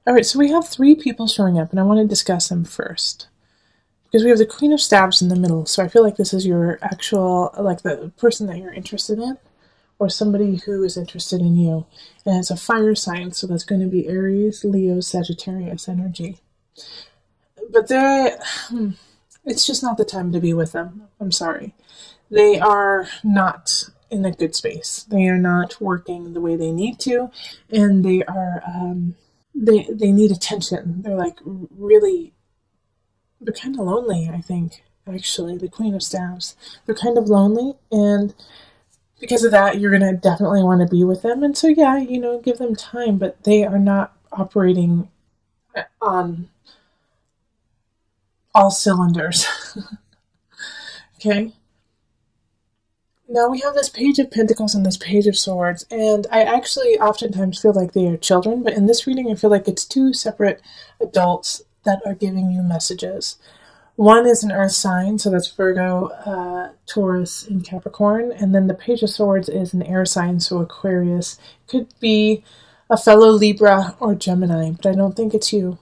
All right, so we have three people showing up, and I want to discuss them first. Because we have the Queen of Staves in the middle, so I feel like this is your actual, like the person that you're interested in, or somebody who is interested in you. And it's a fire sign, so that's going to be Aries, Leo, Sagittarius energy. But it's just not the time to be with them. I'm sorry. They are not in a good space. They are not working the way they need to, and they are, they need attention. They're like really, they're kind of lonely, I think, actually, the Queen of Staves. They're kind of lonely, and because of that, you're going to definitely want to be with them. And so, yeah, give them time, but they are not operating on all cylinders. Okay? Now we have this Page of Pentacles and this Page of Swords, and I actually oftentimes feel like they are children, but in this reading I feel like it's two separate adults that are giving you messages. One is an earth sign, so that's Virgo, Taurus, and Capricorn, and then the Page of Swords is an air sign, so Aquarius. Could be a fellow Libra or Gemini, but I don't think it's you.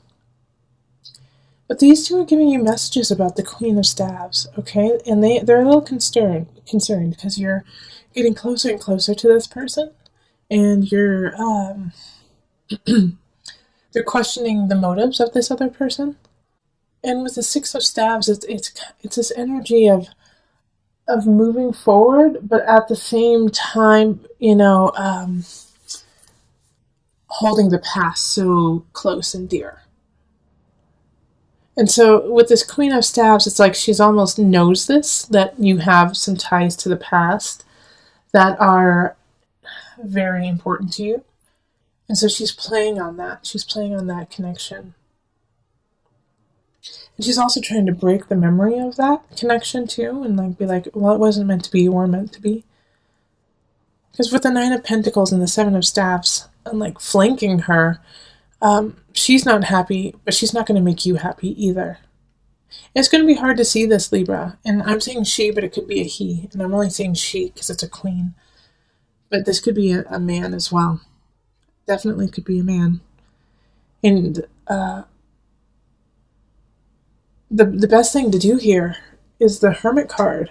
But these two are giving you messages about the Queen of Staves, okay? And they're a little concerned because you're getting closer and closer to this person, and you're they're questioning the motives of this other person. And with the Six of Staves, it's this energy of moving forward, but at the same time, holding the past so close and dear. And so with this Queen of Staves, it's like she's almost knows this, that you have some ties to the past that are very important to you. And so she's playing on that. She's playing on that connection. And she's also trying to break the memory of that connection too, and be like, well, it wasn't meant to be, or meant to be. Because with the Nine of Pentacles and the Seven of Staves, and flanking her, she's not happy, but she's not going to make you happy either. It's going to be hard to see this, Libra. And I'm saying she, but it could be a he. And I'm only saying she because it's a queen. But this could be a man as well. Definitely could be a man. And the best thing to do here is the Hermit card.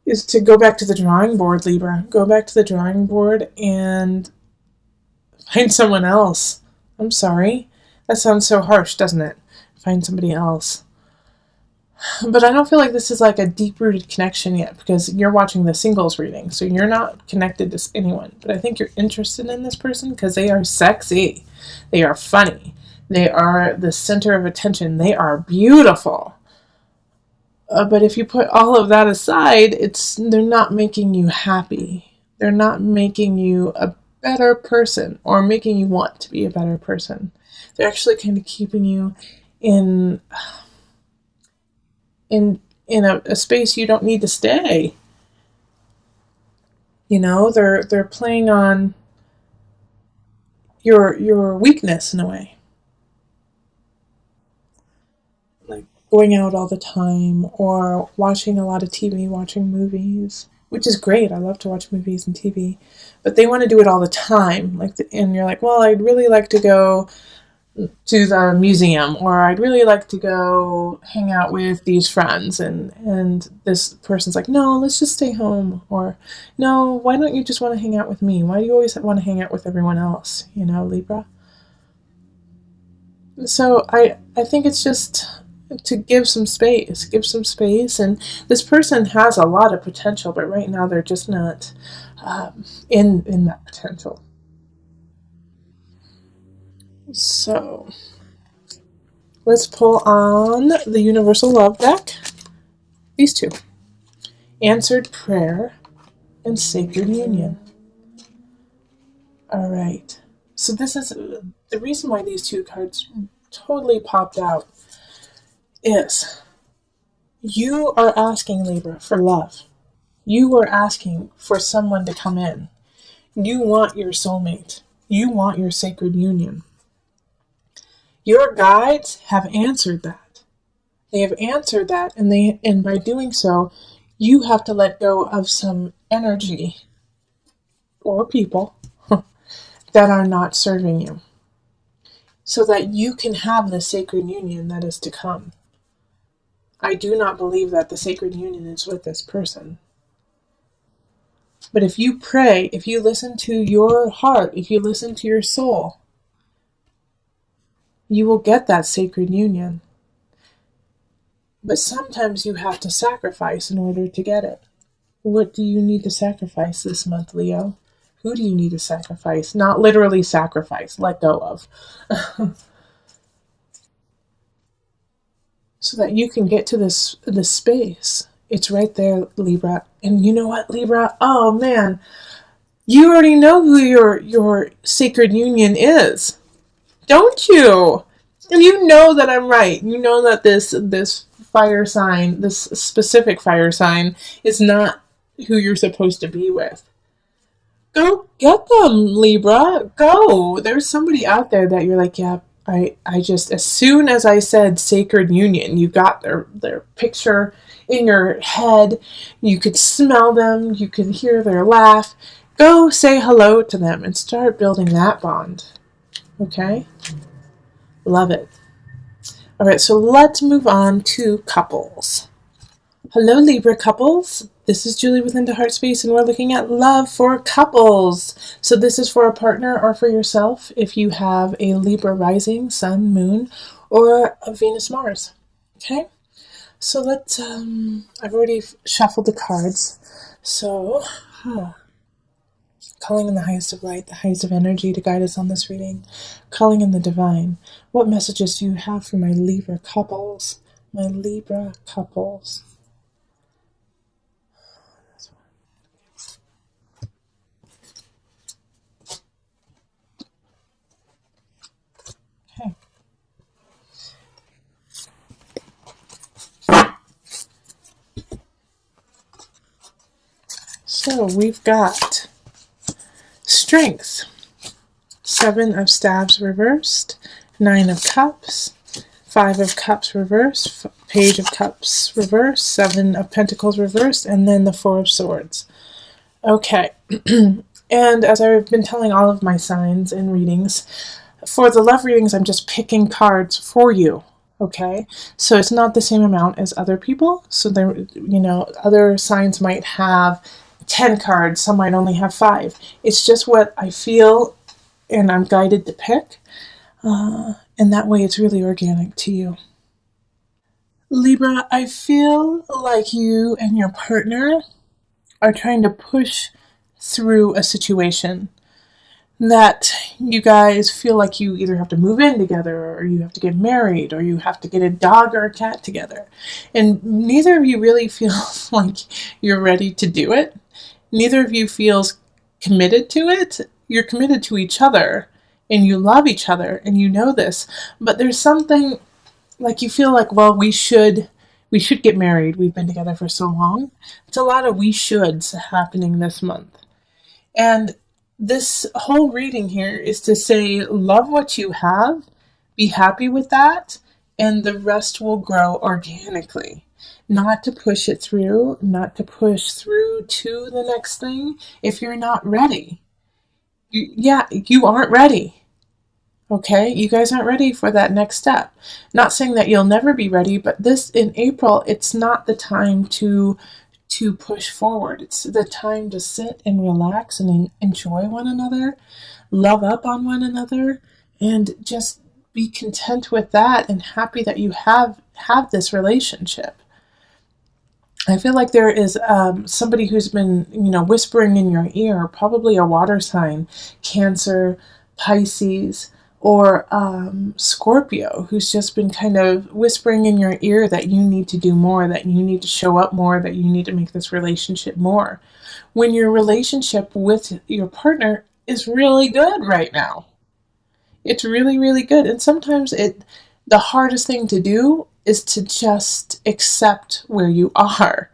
Is to go back to the drawing board, Libra. Go back to the drawing board and find someone else. I'm sorry. That sounds so harsh, doesn't it? Find somebody else. But I don't feel like this is like a deep-rooted connection yet, because you're watching the singles reading, so you're not connected to anyone. But I think you're interested in this person because they are sexy. They are funny. They are the center of attention. They are beautiful. But if you put all of that aside, they're not making you happy. They're not making you a better person or making you want to be a better person. They're actually kind of keeping you in a space you don't need to stay. They're playing on your weakness in a way. Like going out all the time or watching a lot of TV, watching movies, which is great. I love to watch movies and TV, but they want to do it all the time. And you're like, well, I'd really like to go to the museum, or I'd really like to go hang out with these friends, and this person's like, no, let's just stay home, or no, why don't you just want to hang out with me? Why do you always want to hang out with everyone else, Libra? So I think it's just to give some space, and this person has a lot of potential, but right now they're just not in that potential. So let's pull on the Universal Love deck. These two. Answered Prayer and Sacred Union. All right. So this is the reason why these two cards totally popped out is you are asking, Libra, for love. You are asking for someone to come in. You want your soulmate. You want your sacred union. Your guides have answered that. They have answered that, and by doing so, you have to let go of some energy or people that are not serving you. so that you can have the sacred union that is to come. I do not believe that the sacred union is with this person. But if you pray, if you listen to your heart, if you listen to your soul, you will get that sacred union. But sometimes you have to sacrifice in order to get it. What do you need to sacrifice this month, Leo? Who do you need to sacrifice? Not literally sacrifice, let go of. So that you can get to this space. It's right there, Libra. And you know what, Libra? Oh man, you already know who your sacred union is, don't you? And you know that I'm right. You know that this fire sign, this specific fire sign, is not who you're supposed to be with. Go get them, Libra. Go. There's somebody out there that you're like, yeah, I just, as soon as I said sacred union, you got their picture in your head. You could smell them. You could hear their laugh. Go say hello to them and start building that bond. Okay? Love it. All right, so let's move on to couples. Hello, Libra couples. This is Julie with Into Heart Space, and we're looking at love for couples. So this is for a partner or for yourself if you have a Libra rising, sun, moon, or a Venus, Mars. Okay? So let's, I've already shuffled the cards. So, calling in the highest of light, the highest of energy to guide us on this reading. Calling in the divine. What messages do you have for my Libra couples? My Libra couples. Okay. So we've got Strength. 7 of Staves reversed. 9 of Cups. 5 of Cups reversed. Page of Cups reversed. 7 of Pentacles reversed. And then the 4 of Swords. Okay. And as I've been telling all of my signs in readings, for the love readings, I'm just picking cards for you. Okay, so it's not the same amount as other people. So there, other signs might have 10 cards, some might only have 5. It's just what I feel and I'm guided to pick. And that way it's really organic to you. Libra, I feel like you and your partner are trying to push through a situation that you guys feel like you either have to move in together, or you have to get married, or you have to get a dog or a cat together. And neither of you really feels like you're ready to do it. Neither of you feels committed to it. You're committed to each other, and you love each other, and you know this. But there's something like you feel like, well, we should get married. We've been together for so long. It's a lot of we shoulds happening this month. And this whole reading here is to say, love what you have, be happy with that, and the rest will grow organically. Not to push it through, not to push through to the next thing if you're not ready. You aren't ready. Okay, you guys aren't ready for that next step. Not saying that you'll never be ready, but this in April, it's not the time to push forward. It's the time to sit and relax and enjoy one another, love up on one another, and just be content with that and happy that you have this relationship. I feel like there is somebody who's been, whispering in your ear, probably a water sign, Cancer, Pisces, or Scorpio, who's just been kind of whispering in your ear that you need to do more, that you need to show up more, that you need to make this relationship more. When your relationship with your partner is really good right now. It's really, really good. And sometimes the hardest thing to do is to just accept where you are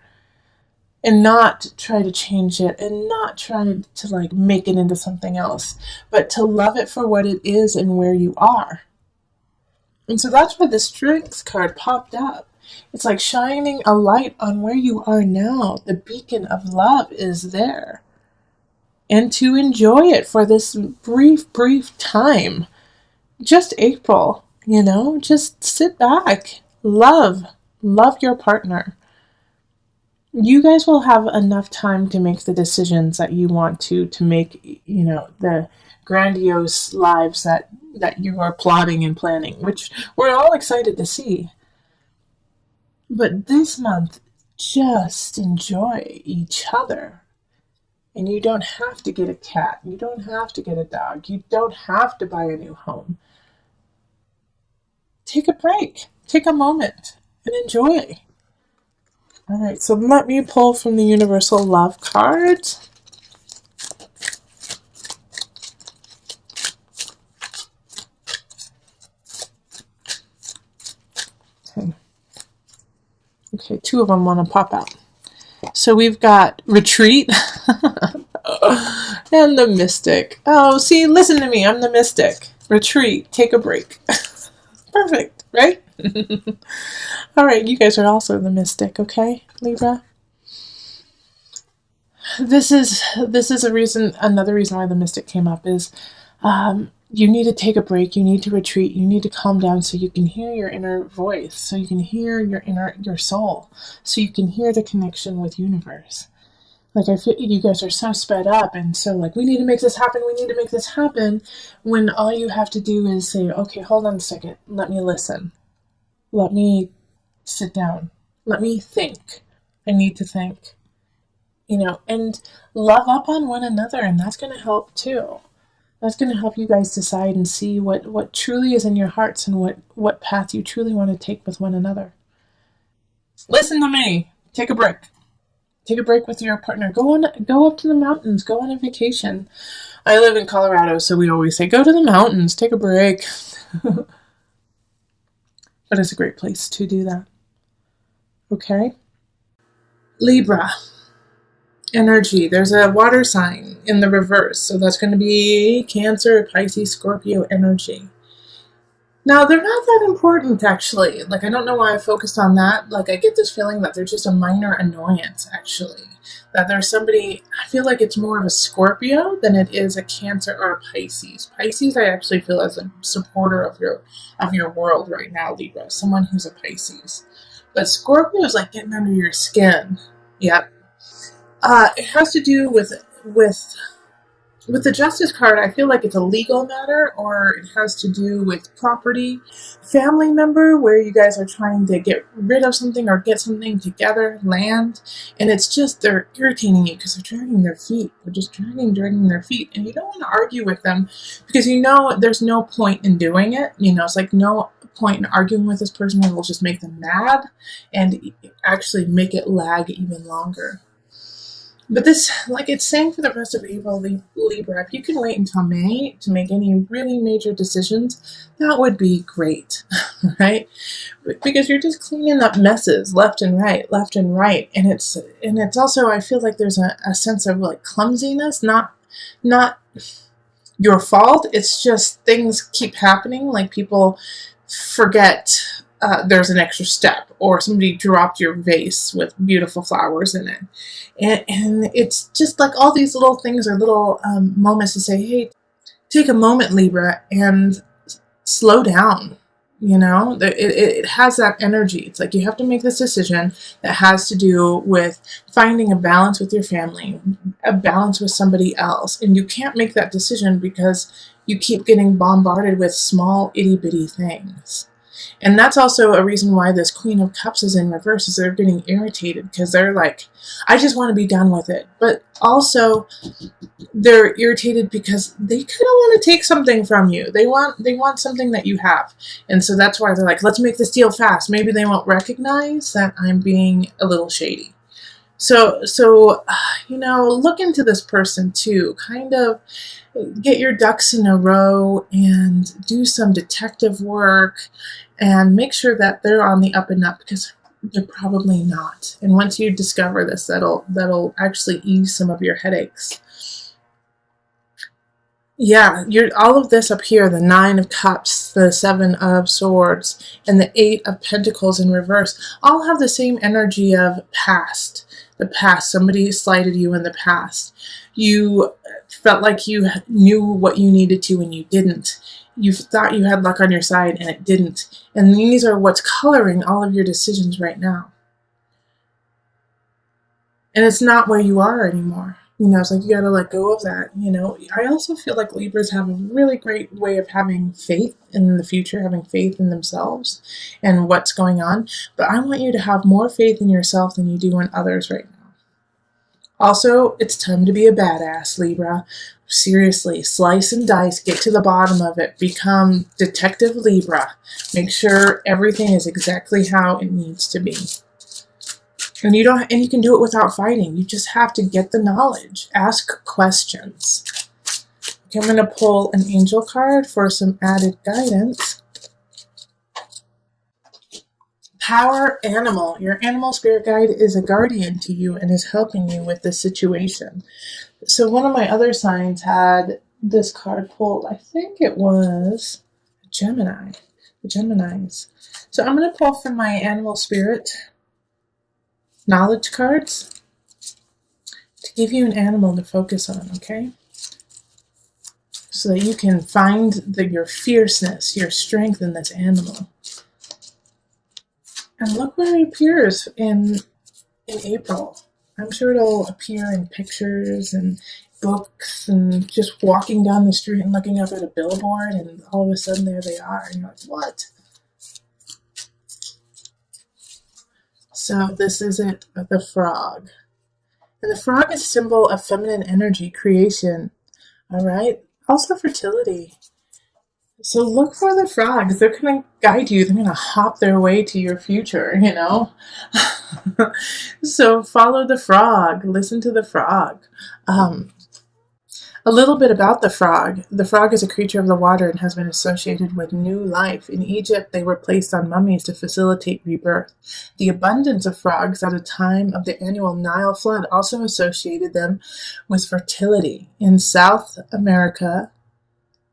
and not try to change it and not try to make it into something else, but to love it for what it is and where you are. And so that's why the Strength card popped up. It's like shining a light on where you are now. The beacon of love is there. And to enjoy it for this brief time. just April, just sit back, love your partner. You guys will have enough time to make the decisions that you want to make, the grandiose lives that you are plotting and planning, which we're all excited to see. But this month, just enjoy each other. And you don't have to get a cat. You don't have to get a dog. You don't have to buy a new home. Take a break. Take a moment and enjoy. All right, so let me pull from the Universal Love card. Okay, two of them want to pop out. So we've got retreat and the mystic. Oh, see, listen to me. I'm the mystic. Retreat. Take a break. Perfect, right? All right, you guys are also the mystic, okay, Libra? This is another reason why the mystic came up is you need to take a break, you need to retreat, you need to calm down so you can hear your inner voice, so you can hear your soul, so you can hear the connection with universe. Like, I feel you guys are so sped up and so like, we need to make this happen, when all you have to do is say, okay, hold on a second, let me listen. Let me sit down. Let me think. I need to think. And love up on one another, and that's going to help too. That's going to help you guys decide and see what truly is in your hearts and what path you truly want to take with one another. Listen to me. Take a break. Take a break with your partner. Go up to the mountains. Go on a vacation. I live in Colorado, so we always say, go to the mountains. Take a break. But it's a great place to do that. Okay? Libra. Energy. There's a water sign in the reverse, so that's going to be Cancer, Pisces, Scorpio energy. Now, they're not that important, actually. Like, I don't know why I focused on that. Like, I get this feeling that they're just a minor annoyance, actually. That there's somebody, I feel like it's more of a Scorpio than it is a Cancer or a Pisces. Pisces, I actually feel as a supporter of your world right now, Libra. Someone who's a Pisces. But Scorpio is like getting under your skin. Yep. It has to do with the Justice card. I feel like it's a legal matter, or it has to do with property, family member, where you guys are trying to get rid of something or get something together, land, and it's just they're irritating you because they're dragging their feet. They're just dragging their feet, and you don't want to argue with them because there's no point in doing it. It's like no point in arguing with this person. It will just make them mad and actually make it lag even longer. But this, like it's saying for the rest of April, Libra, if you can wait until May to make any really major decisions, that would be great, right? Because you're just cleaning up messes left and right, and it's also, I feel like there's a sense of like clumsiness, not your fault. It's just things keep happening, like people forget there's an extra step, or somebody dropped your vase with beautiful flowers in it. And it's just like all these little things are little moments to say, hey, take a moment, Libra, and slow down. It has that energy. It's like you have to make this decision that has to do with finding a balance with your family, a balance with somebody else. And you can't make that decision because you keep getting bombarded with small itty bitty things. And that's also a reason why this Queen of Cups is in reverse, is they're getting irritated because they're like, I just want to be done with it. But also they're irritated because they kind of want to take something from you. They want something that you have. And so that's why they're like, let's make this deal fast. Maybe they won't recognize that I'm being a little shady. So look into this person too. Kind of get your ducks in a row and do some detective work and make sure that they're on the up and up, because they're probably not. And once you discover this, that'll actually ease some of your headaches. Yeah, all of this up here, the 9 of Cups, the 7 of Swords, and the 8 of Pentacles in reverse, all have the same energy of past. The past, somebody slighted you in the past. You felt like you knew what you needed to and you didn't. you thought you had luck on your side and it didn't. And these are what's coloring all of your decisions right now. And it's not where you are anymore. It's like you got to let go of that. I also feel like Libras have a really great way of having faith in the future, having faith in themselves and what's going on. But I want you to have more faith in yourself than you do in others right now. Also, it's time to be a badass, Libra. Seriously, slice and dice, get to the bottom of it, become Detective Libra. Make sure everything is exactly how it needs to be. And you can do it without fighting. You just have to get the knowledge. Ask questions. Okay, I'm going to pull an angel card for some added guidance. Power animal. Your animal spirit guide is a guardian to you and is helping you with this situation. So one of my other signs had this card pulled. I think it was Gemini. The Geminis. So I'm going to pull from my animal spirit knowledge cards to give you an animal to focus on, okay? So that you can find your fierceness, your strength in this animal. And look where it appears in April. I'm sure it'll appear in pictures and books and just walking down the street and looking up at a billboard and all of a sudden there they are. And you're like, what? So this is it, the frog. And the frog is a symbol of feminine energy, creation. All right? Also fertility. So look for the frogs. They're going to guide you. They're going to hop their way to your future, So follow the frog. Listen to the frog. A little bit about the frog. The frog is a creature of the water and has been associated with new life. In Egypt, they were placed on mummies to facilitate rebirth. The abundance of frogs at a time of the annual Nile flood also associated them with fertility. In South America,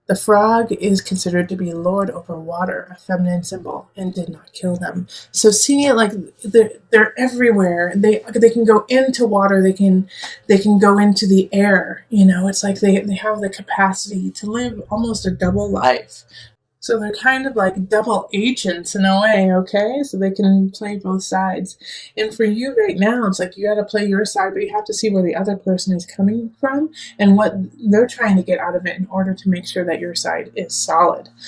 the frog is considered to be lord over water, a feminine symbol, and did not kill them. So seeing it like they're everywhere. They can go into water. They can go into the air. It's like they have the capacity to live almost a double life. So they're kind of like double agents in a way, okay? So they can play both sides. And for you right now, it's like you got to play your side, but you have to see where the other person is coming from and what they're trying to get out of it in order to make sure that your side is solid.